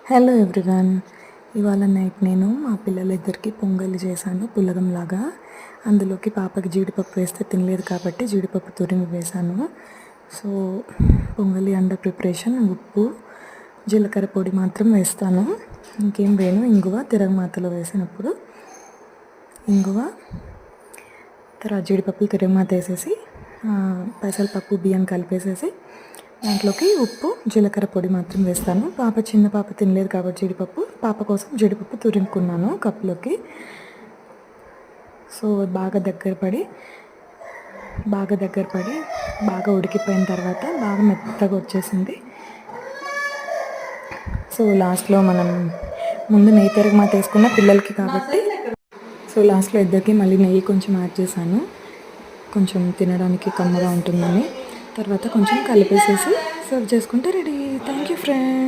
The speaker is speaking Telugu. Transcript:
Hello everyone. ఇవాళ నైట్ నేను మా పిల్లలిద్దరికి పొంగలి చేశాను పులగంలాగా. అందులోకి పాపకి జీడిపప్పు వేస్తే తినలేదు కాబట్టి జీడిపప్పు తురిమి వేశాను. సో పొంగలి అండర్ ప్రిపరేషన్. ఉప్పు, జీలకర్ర పొడి మాత్రం వేస్తాను, ఇంకేం వేయను. ఇంగువ తిరగమాతలో వేసినప్పుడు ఇంగువ, తర్వాత జీడిపప్పులు తిరగమాత వేసేసి పెసరపప్పు బియ్యం కలిపేసేసి దాంట్లోకి ఉప్పు, జీలకర్ర పొడి మాత్రం వేస్తాను. చిన్న పాప తినలేదు కాబట్టి జీడిపప్పు, పాప కోసం జీడిపప్పు తురుముకున్నాను కప్పులోకి. సో బాగా దగ్గర పడి బాగా ఉడికిపోయిన తర్వాత బాగా మెత్తగా వచ్చేసింది. సో లాస్ట్లో మనం ముందు నెయ్యి తిరగమాత వేసుకున్న పిల్లలకి కాబట్టి, సో లాస్ట్లో ఇద్దరికి మళ్ళీ నెయ్యి కొంచెం యాడ్ చేశాను, కొంచెం తినడానికి కమ్మగా ఉంటుందని. తర్వాత కొంచెం కలిపేసేసి సర్వ్ చేసుకుంటే రెడీ. Thank you friends.